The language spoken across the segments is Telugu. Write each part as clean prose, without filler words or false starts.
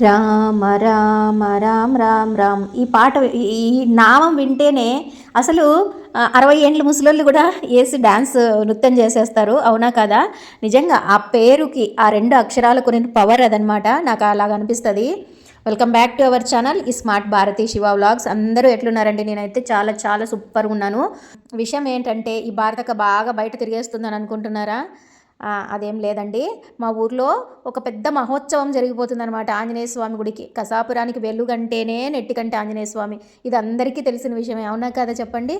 రామ రామ రామ్ రామ్ రామ్ ఈ పాట ఈ నామం వింటేనే అసలు 60 ఏండ్ల ముసలోళ్ళు కూడా వేసి డ్యాన్స్ నృత్యం చేసేస్తారు. అవునా కదా? నిజంగా ఆ పేరుకి ఆ 2 అక్షరాలు కొన్ని పవర్ అదనమాట. నాకు అలాగ అనిపిస్తుంది. Welcome back to our channel ఈ స్మార్ట్ భారతి శివ వ్లాగ్స్. అందరూ ఎట్లున్నారండి? నేనైతే చాలా చాలా సూపర్గా ఉన్నాను. విషయం ఏంటంటే ఈ భారతక బాగా బయట తిరిగేస్తుందని అనుకుంటున్నారా? అదేం లేదండి. మా ఊర్లో ఒక పెద్ద మహోత్సవం జరిగిపోతుందనమాట ఆంజనేయ స్వామి గుడికి. కసాపురానికి వెలుగంటేనే నెట్టికంటే ఆంజనేయ స్వామి. ఇది అందరికీ తెలిసిన విషయమే. అవునా కదా చెప్పండి?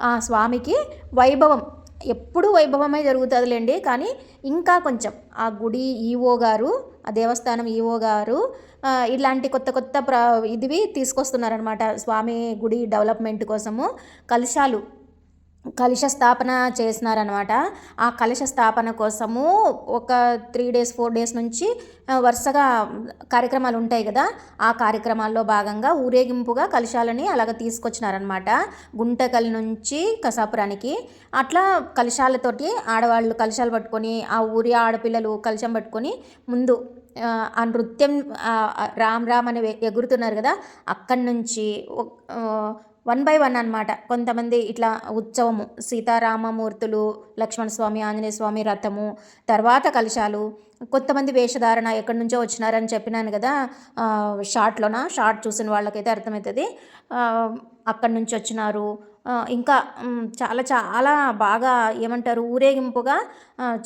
ఆ స్వామికి వైభవం ఎప్పుడూ వైభవమే జరుగుతుందిలేండి. కానీ ఇంకా కొంచెం ఆ గుడి ఈవో గారు, ఆ దేవస్థానం ఈవో గారు ఇలాంటి కొత్త కొత్త ఇదివి తీసుకొస్తున్నారనమాట. స్వామి గుడి డెవలప్మెంట్ కోసము కలశ స్థాపన చేసినారనమాట. ఆ కలశ స్థాపన కోసము ఒక 3 days 4 days నుంచి వరుసగా కార్యక్రమాలు ఉంటాయి కదా. ఆ కార్యక్రమాల్లో భాగంగా ఊరేగింపుగా కలశాలని అలాగ తీసుకొచ్చినారనమాట గుంటకల్ నుంచి కసాపురానికి. అట్లా కలశాలతోటి ఆడవాళ్ళు కలశాలు పట్టుకొని, ఆ ఊరి ఆడపిల్లలు కలశం పట్టుకొని ముందు ఆ నృత్యం రామ్ రామ్ అని ఎగురుతున్నారు కదా. అక్కడి నుంచి 1 by 1 అనమాట. కొంతమంది ఇట్లా ఉత్సవము, సీతారామమూర్తులు, లక్ష్మణస్వామి, ఆంజనేయ స్వామి రథము, తర్వాత కలశాలు, కొంతమంది వేషధారణ ఎక్కడి నుంచో వచ్చినారని చెప్పినాను కదా షార్ట్ చూసిన వాళ్ళకైతే అర్థమవుతుంది. అక్కడి నుంచి వచ్చినారు. ఇంకా చాలా చాలా బాగా ఏమంటారు ఊరేగింపుగా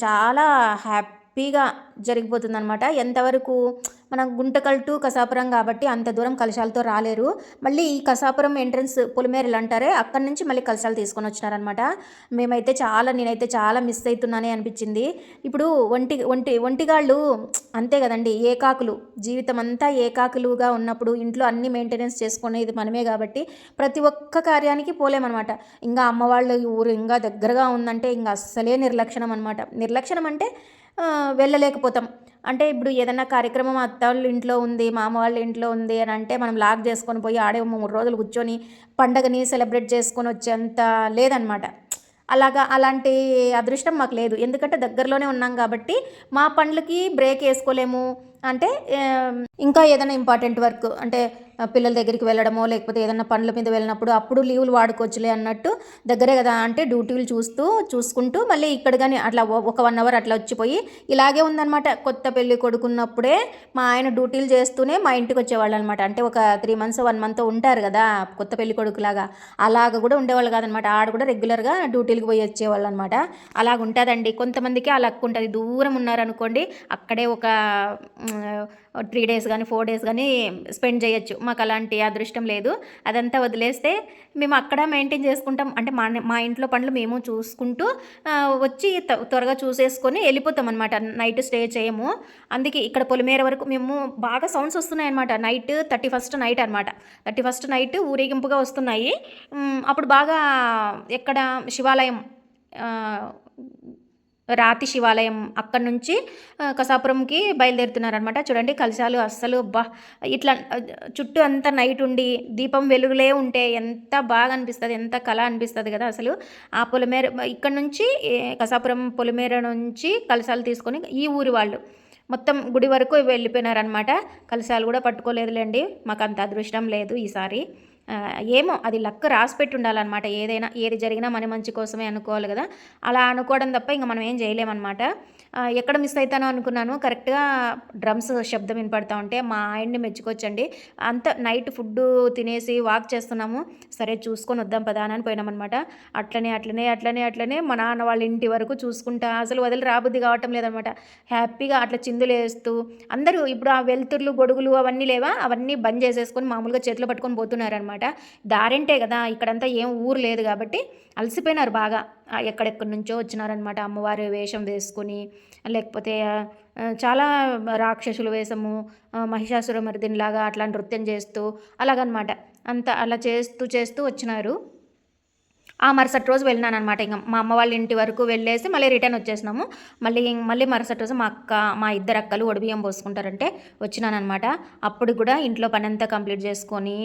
చాలా హ్యాపీగా జరిగిపోతుందనమాట. ఎంతవరకు మనం గుంటకల్ టు కసాపురం కాబట్టి అంత దూరం కలశాలతో రాలేరు. మళ్ళీ ఈ కసాపురం ఎంట్రన్స్ పొలిమేరలు అంటారే, అక్కడి నుంచి మళ్ళీ కలశాలు తీసుకొని వచ్చినారనమాట. నేనైతే చాలా మిస్ అవుతున్నానే అనిపించింది. ఇప్పుడు ఒంటిగాళ్ళు అంతే కదండి, ఏకాకులు. జీవితం అంతా ఏకాకులుగా ఉన్నప్పుడు ఇంట్లో అన్ని మెయింటెనెన్స్ చేసుకునేది మనమే కాబట్టి ప్రతి ఒక్క కార్యానికి పోలేమన్నమాట. ఇంకా అమ్మవాళ్ళ ఊరు ఇంకా దగ్గరగా ఉందంటే ఇంకా అస్సలే నిర్లక్షణం అనమాట. నిర్లక్షణం అంటే వెళ్ళలేకపోతాం. అంటే ఇప్పుడు ఏదైనా కార్యక్రమం అత్త వాళ్ళ ఇంట్లో ఉంది, మామ వాళ్ళ ఇంట్లో ఉంది అని అంటే మనం లాక్ చేసుకొని పోయి ఆడే 3 రోజులు కూర్చొని పండగని సెలబ్రేట్ చేసుకొని వచ్చేంత లేదనమాట. అలాంటి అదృష్టం మాకు లేదు. ఎందుకంటే దగ్గరలోనే ఉన్నాం కాబట్టి మా పనులకి బ్రేక్ వేసుకోలేము. అంటే ఇంకా ఏదైనా ఇంపార్టెంట్ వర్క్ అంటే పిల్లల దగ్గరికి వెళ్ళడమో లేకపోతే ఏదైనా పనుల మీద వెళ్ళినప్పుడు అప్పుడు లీవులు వాడుకోవచ్చులే అన్నట్టు దగ్గరే కదా అంటే డ్యూటీలు చూసుకుంటూ మళ్ళీ ఇక్కడ కానీ అట్లా ఒక 1 hour అట్లా వచ్చిపోయి ఇలాగే ఉందన్నమాట. కొత్త పెళ్ళి కొడుకున్నప్పుడే మా ఆయన డ్యూటీలు చేస్తూనే మా ఇంటికి వచ్చేవాళ్ళు అనమాట. అంటే ఒక 3 months 1 month ఉంటారు కదా కొత్త పెళ్ళి కొడుకులాగా, అలాగ కూడా ఉండేవాళ్ళు కాదనమాట. ఆడ కూడా రెగ్యులర్గా డ్యూటీలకు పోయి వచ్చేవాళ్ళు అనమాట. అలాగ ఉంటుందండి. కొంతమందికి అలా ఉంటుంది. దూరం ఉన్నారనుకోండి అక్కడే ఒక 3 days కానీ 4 days కానీ స్పెండ్ చేయొచ్చు. మాకు అలాంటి అదృష్టం లేదు. అదంతా వదిలేస్తే మేము అక్కడ మెయింటైన్ చేసుకుంటాం. అంటే మా ఇంట్లో పనులు మేము చూసుకుంటూ వచ్చి త్వరగా చూసేసుకొని వెళ్ళిపోతాం అనమాట. నైట్ స్టే చేయము. అందుకే ఇక్కడ పొలిమేర వరకు మేము బాగా సౌండ్స్ వస్తున్నాయి అనమాట. నైట్ 31st నైట్ అనమాట. 31st నైట్ ఊరేగింపుగా వస్తున్నాయి. అప్పుడు బాగా ఎక్కడ శివాలయం, రాతి శివాలయం అక్కడి నుంచి కసాపురంకి బయలుదేరుతున్నారనమాట. చూడండి కలశాలు అస్సలు ఇట్లా చుట్టూ అంతా నైట్ ఉండి దీపం వెలుగులే ఉంటే ఎంత బాగా అనిపిస్తుంది, ఎంత కళ అనిపిస్తుంది కదా అసలు. ఆ పొలిమేర ఇక్కడ నుంచి కసాపురం పొలిమేర నుంచి కలశాలు తీసుకొని ఈ ఊరి వాళ్ళు మొత్తం గుడి వరకు వెళ్ళిపోయినారనమాట. కలశాలు కూడా పట్టుకోలేదులేండి, మాకు అంత అదృష్టం లేదు ఈసారి. ఏమో అది లక్ రాసి పెట్టి ఉండాలన్నమాట. ఏది జరిగినా మన మంచి కోసమే అనుకోవాలి కదా. అలా అనుకోవడం తప్ప ఇంకా మనం ఏం చేయలేమన్నమాట. ఎక్కడ మిస్ అవుతానో అనుకున్నాను. కరెక్ట్గా డ్రమ్స్ శబ్దం వినపడతా ఉంటే మా ఆయన్ని మెచ్చుకోవచ్చండి. అంత నైట్ ఫుడ్ తినేసి వాక్ చేస్తున్నాము, సరే చూసుకొని వద్దాం పదా అని పోయినామన్నమాట. అట్లనే మా నాన్న వాళ్ళ ఇంటి వరకు చూసుకుంటా అసలు వదిలి రాబుద్ది కావటం లేదనమాట. హ్యాపీగా అట్లా చిందులేస్తూ అందరూ ఇప్పుడు ఆ వెలుతుర్లు గొడుగులు అవన్నీ లేవా, అవన్నీ బంద్ చేసేసుకొని మామూలుగా చేతిలో పట్టుకొని పోతున్నారనమాట. దారింటే కదా, ఇక్కడంతా ఏం ఊరు లేదు కాబట్టి అలసిపోయినారు బాగా. ఎక్కడెక్కడి నుంచో వచ్చినారనమాట అమ్మవారి వేషం వేసుకొని, లేకపోతే చాలా రాక్షసుల వేషము, మహిషాసురమర్దినిలాగా అట్లా నృత్యం చేస్తూ అలాగనమాట. అలా చేస్తూ వచ్చినారు. ఆ మరుసటి రోజు వెళ్ళినాను అనమాట. ఇంకా మా అమ్మ వాళ్ళ ఇంటి వరకు వెళ్ళేసి మళ్ళీ రిటర్న్ వచ్చేసినాము. మళ్ళీ మరుసటి రోజు మా 2 అక్కలు ఒడిబియ్యం పోసుకుంటారంటే వచ్చినాను అనమాట. అప్పుడు కూడా ఇంట్లో పని అంతా కంప్లీట్ చేసుకొని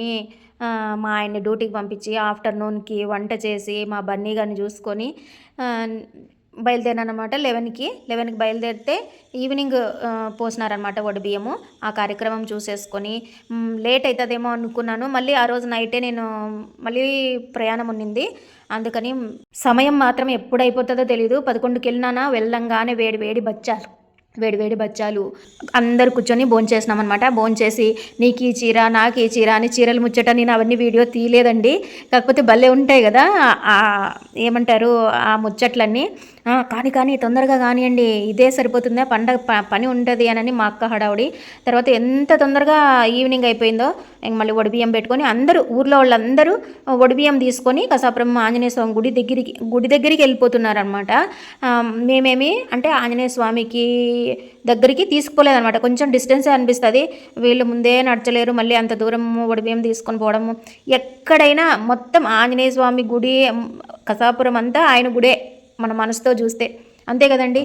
మా ఆయన్ని డ్యూటీకి పంపించి ఆఫ్టర్నూన్కి వంట చేసి మా బన్నీ గారిని చూసుకొని బయలుదేరానమాట 11కి బయలుదేరితే ఈవినింగ్ పోసినారనమాట బియ్యము. ఆ కార్యక్రమం చూసేసుకొని లేట్ అవుతుందేమో అనుకున్నాను. మళ్ళీ ఆ రోజు నైటే నేను మళ్ళీ ప్రయాణం ఉన్నింది. అందుకని సమయం మాత్రం ఎప్పుడైపోతుందో తెలీదు. 11కి వెళ్ళంగానే వేడి వేడి బచ్చాలు అందరు కూర్చొని భోంచేసినామన్నమాట. భోంచేసి నీకు ఈ చీర నాకు ఈ చీర అని చీరలు ముచ్చట నేను అవన్నీ వీడియో తీయలేదండి. కాకపోతే భలే ఉంటాయి కదా ఏమంటారు ఆ ముచ్చట్లన్నీ. కానీ తొందరగా కానివ్వండి, ఇదే సరిపోతుందా పండగ పని ఉంటుంది అని మా అక్క హడావుడి. తర్వాత ఎంత తొందరగా ఈవినింగ్ అయిపోయిందో మళ్ళీ బియ్యం పెట్టుకొని అందరూ ఊర్లో వాళ్ళందరూ బియ్యం తీసుకొని కసాపురం ఆంజనేయ స్వామి గుడి దగ్గరికి వెళ్ళిపోతున్నారనమాట. మేమేమి అంటే ఆంజనేయ స్వామికి దగ్గరికి తీసుకుపోలేదనమాట. కొంచెం డిస్టెన్సే అనిపిస్తుంది. వీళ్ళు ముందే నడచలేరు, మళ్ళీ అంత దూరం బియ్యం తీసుకొని పోవడము. ఎక్కడైనా మొత్తం ఆంజనేయ స్వామి గుడి కసాపురం అంతా ఆయన గుడే మన మనసుతో చూస్తే, అంతే కదండి.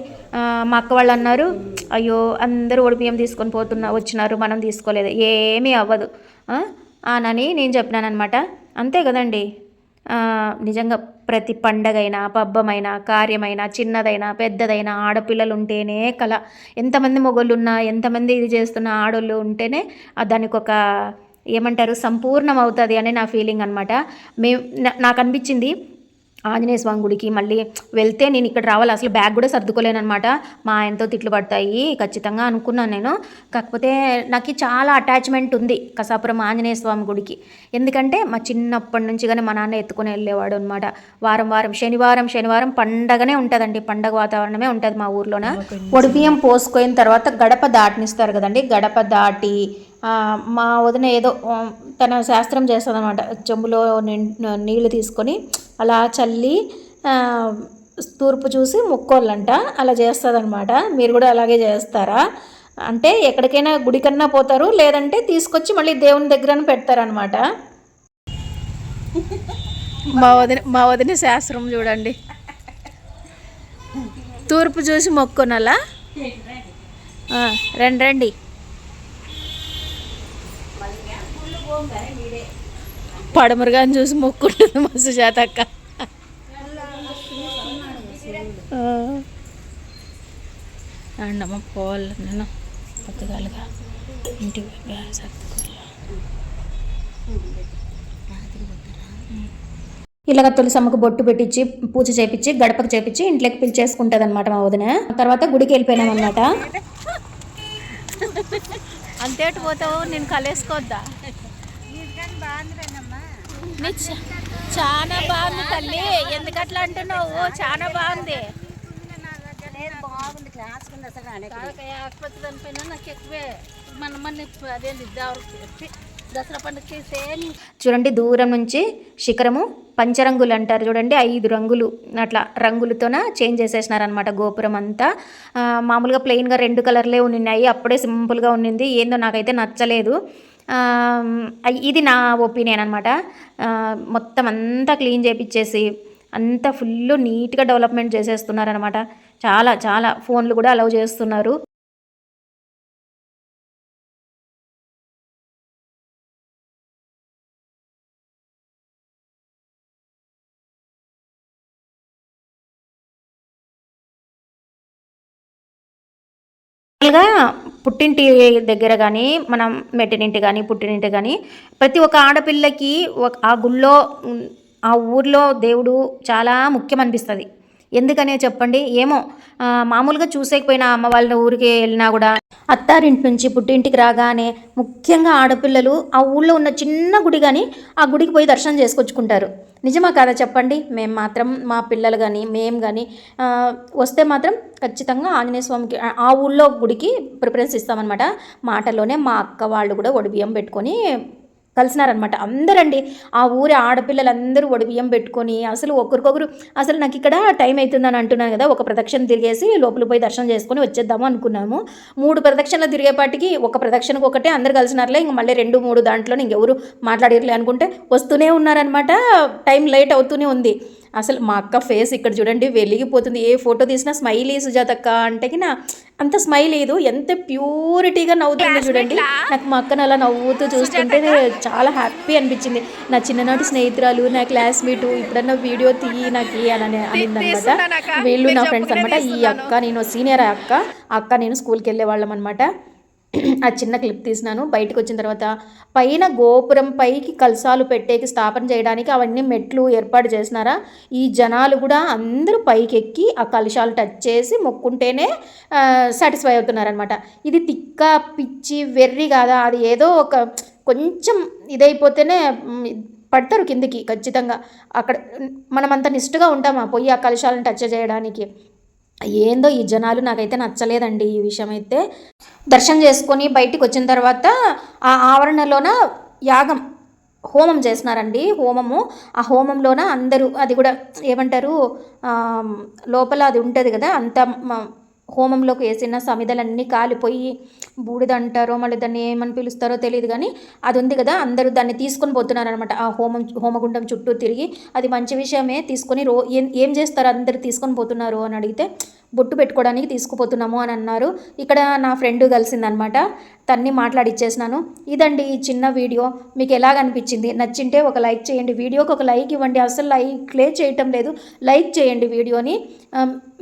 మా అక్క వాళ్ళు అన్నారు, అయ్యో అందరూ బియ్యం తీసుకొని వచ్చినారు, మనం తీసుకోలేదు, ఏమీ అవ్వదు అని నేను చెప్పినాను అనమాట. అంతే కదండి. నిజంగా ప్రతి పండగైనా పబ్బమైనా కార్యమైనా చిన్నదైనా పెద్దదైనా ఆడపిల్లలు ఉంటేనే కళ. ఎంతమంది మొగోళ్ళు ఉన్నా ఎంతమంది ఇది చేస్తున్న ఆడోళ్ళు ఉంటేనే దానికి ఒక ఏమంటారు సంపూర్ణం అవుతుంది అని నా ఫీలింగ్ అనమాట. నాకు అనిపించింది ఆంజనేయ స్వామి గుడికి మళ్ళీ వెళ్తే నేను ఇక్కడ రావాలి, అసలు బ్యాగ్ కూడా సర్దుకోలేనమాట, మా ఆయనతో తిట్లు పడతాయి ఖచ్చితంగా అనుకున్నాను నేను. కాకపోతే నాకు చాలా అటాచ్మెంట్ ఉంది కసాపురం ఆంజనేయ స్వామి గుడికి. ఎందుకంటే మా చిన్నప్పటి నుంచి కానీ మా నాన్న ఎత్తుకొని వెళ్ళేవాడు అనమాట. వారం శనివారం పండగనే ఉంటుందండి, పండగ వాతావరణమే ఉంటుంది మా ఊర్లోన. బియ్యం పోసుకున్న తర్వాత గడప దాటనిస్తారు కదండి. గడప దాటి మా వదిన ఏదో తన శాస్త్రం చేస్తుంది అనమాట. చెంబులో నీళ్లు తీసుకొని అలా చల్లి తూర్పు చూసి మొక్కోళ్ళంట, అలా చేస్తుందనమాట. మీరు కూడా అలాగే చేస్తారా? అంటే ఎక్కడికైనా గుడికన్నా పోతారు, లేదంటే తీసుకొచ్చి మళ్ళీ దేవుని దగ్గర పెడతారనమాట. మా వదిన శాస్త్రం చూడండి. తూర్పు చూసి మొక్కొనలా. రండి. పడమరుగాని చూసి మొక్కుంటుంది మా సుజాతక్క. అండమ్మ పోవాలి నేను పొద్దుగాలుగా ఇంటికి ఇలాగ తులసమ్మకు బొట్టు పెట్టించి పూజ చేపించి గడపకు చేపించి ఇంట్లోకి పిలిచేసుకుంటుంది అనమాట మా వదిన. తర్వాత గుడికి వెళ్ళిపోయినాం అనమాట. అంతేటి పోతావు, నేను కలేసుకోవద్దా? చాలా బాగుంది తల్లి, ఎందుకు అట్లా అంటున్నావు? చాలా బాగుంది. ఆసుపత్రి అనిపోయినా నాకు ఎక్కువే మన అదేంటి దసరా పండుగకి సేమ్. చూడండి దూరం నుంచి శిఖరము పంచరంగులు అంటారు చూడండి, 5 రంగులు అట్లా రంగులతోన చేంజ్ చేసేసినారనమాట గోపురం అంతా. మామూలుగా ప్లెయిన్గా 2 కలర్లే ఉన్నాయి, అప్పుడే సింపుల్గా ఉన్నింది. ఏందో నాకైతే నచ్చలేదు. ఇది నా ఒపీనియన్ అనమాట. మొత్తం అంతా క్లీన్ చేపించేసి అంతా ఫుల్ నీట్గా డెవలప్మెంట్ చేసేస్తున్నారనమాట. చాలా ఫోన్లు కూడా అలౌ చేస్తున్నారు. పుట్టింటి దగ్గర కానీ మనం మెట్టినింటి కానీ పుట్టినింటి కానీ ప్రతి ఒక్క ఆడపిల్లకి ఆ గుళ్ళో ఆ ఊర్లో దేవుడు చాలా ముఖ్యం అనిపిస్తుంది. ఎందుకనే చెప్పండి, ఏమో మామూలుగా చూసేకపోయినా అమ్మ వాళ్ళ ఊరికి వెళ్ళినా కూడా అత్తారింటి నుంచి పుట్టింటికి రాగానే ముఖ్యంగా ఆడపిల్లలు ఆ ఊళ్ళో ఉన్న చిన్న గుడి కానీ ఆ గుడికి పోయి దర్శనం చేసుకొచ్చుకుంటారు. నిజమా కాదా చెప్పండి? మేము మాత్రం మా పిల్లలు కానీ మేము కానీ వస్తే మాత్రం ఖచ్చితంగా ఆంజనేయ స్వామికి ఆ ఊళ్ళో గుడికి ప్రిఫరెన్స్ ఇస్తామన్నమాట. మాటలోనే మా అక్క వాళ్ళు కూడా బియ్యం పెట్టుకొని కలిసినారనమాట. అందరండి ఆ ఊరి ఆడపిల్లలందరూ బియ్యం పెట్టుకొని అసలు ఒకరికొకరు అసలు నాకు ఇక్కడ టైం అవుతుందని అంటున్నాను కదా, ఒక ప్రదక్షిణ తిరిగేసి లోపల పోయి దర్శనం చేసుకొని వచ్చేద్దాము అనుకున్నాము. 3 ప్రదక్షిణలు తిరిగేపాటికి ఒక ప్రదక్షిణకు ఒకటే అందరు కలిసినారులే, ఇంక మళ్ళీ 2-3 దాంట్లో ఇంకెవరు మాట్లాడిరలే అనుకుంటే వస్తూనే ఉన్నారనమాట. టైం లేట్ అవుతూనే ఉంది. అసలు మా అక్క ఫేస్ ఇక్కడ చూడండి వెలిగిపోతుంది. ఏ ఫోటో తీసినా స్మైలీ సుజాతక్క అంటే నా అంత స్మైల్ లేదు, ఎంత ప్యూరిటీగా నవ్వుతుంది చూడండి. నాకు మా అక్కను అలా నవ్వుతూ చూస్తుంటే చాలా హ్యాపీ అనిపించింది. నా చిన్ననాటి స్నేహితురాలు, నా క్లాస్మేటు ఇప్పుడన్నా వీడియో తీయి నాకు అని అనిందనమాట. వీళ్ళు నా ఫ్రెండ్స్ అనమాట. ఈ అక్క నేను సీనియర్ అక్క నేను స్కూల్కి వెళ్ళే వాళ్ళం అనమాట. ఆ చిన్న క్లిప్ తీసినాను. బయటకు వచ్చిన తర్వాత పైన గోపురం పైకి కలసాలు పెట్టేకి స్థాపన చేయడానికి అవన్నీ మెట్లు ఏర్పాటు చేసినారా. ఈ జనాలు కూడా అందరూ పైకి ఎక్కి ఆ కలశాలు టచ్ చేసి మొక్కుంటేనే సాటిస్ఫై అవుతున్నారనమాట. ఇది తిక్క పిచ్చి వెర్రి కాదా, అది ఏదో ఒక కొంచెం ఇదైపోతేనే పడతారు కిందికి ఖచ్చితంగా. అక్కడ మనమంత నిష్ఠగా ఉంటామా పోయి ఆ కలశాలను టచ్ చేయడానికి. ఏందో ఈ జనాలు, నాకైతే నచ్చలేదండి ఈ విషయం అయితే. దర్శనం చేసుకొని బయటికి వచ్చిన తర్వాత ఆ ఆవరణలోన యాగం హోమం చేసినారండి. హోమము, ఆ హోమంలోన అందరూ అది కూడా ఏమంటారు లోపల అది ఉంటుంది కదా, అంత హోమంలోకి వేసిన సమిదలన్నీ కాలిపోయి బూడిద అంటారో మళ్ళీ దాన్ని ఏమని పిలుస్తారో తెలియదు, కానీ అది ఉంది కదా, అందరూ దాన్ని తీసుకొని పోతున్నారనమాట. ఆ హోమగుండం చుట్టూ తిరిగి. అది మంచి విషయమే, తీసుకొని ఏం చేస్తారు అందరు తీసుకొని పోతున్నారు అని అడిగితే బొట్టు పెట్టుకోవడానికి తీసుకుపోతున్నాము అని అన్నారు. ఇక్కడ నా ఫ్రెండ్ కలిసిందనమాట, తన్ని మాట్లాడిచ్చేసినాను. ఇదండి ఈ చిన్న వీడియో. మీకు ఎలాగనిపించింది? నచ్చింటే ఒక లైక్ చేయండి, వీడియోకి ఒక లైక్ ఇవ్వండి. అసలు లైక్లే చేయటం లేదు. లైక్ చేయండి వీడియోని,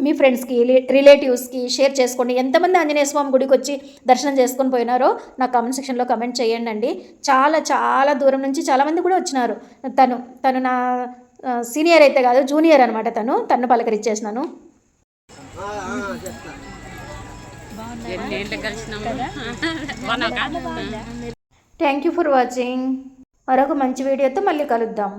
మీ ఫ్రెండ్స్కి రిలేటివ్స్కి షేర్ చేసుకోండి. ఎంతమంది ఆంజనేయ స్వామి గుడికి వచ్చి దర్శనం చేసుకొని పోయినారో నా కామెంట్ సెక్షన్లో కమెంట్ చేయండి అండి. చాలా చాలా దూరం నుంచి చాలామంది కూడా వచ్చినారు. తను నా సీనియర్ అయితే కాదు, జూనియర్ అనమాట. తను పలకరించేసినాను. Thank you for watching. మరొక మంచి వీడియోతో మళ్ళీ కలుద్దాం.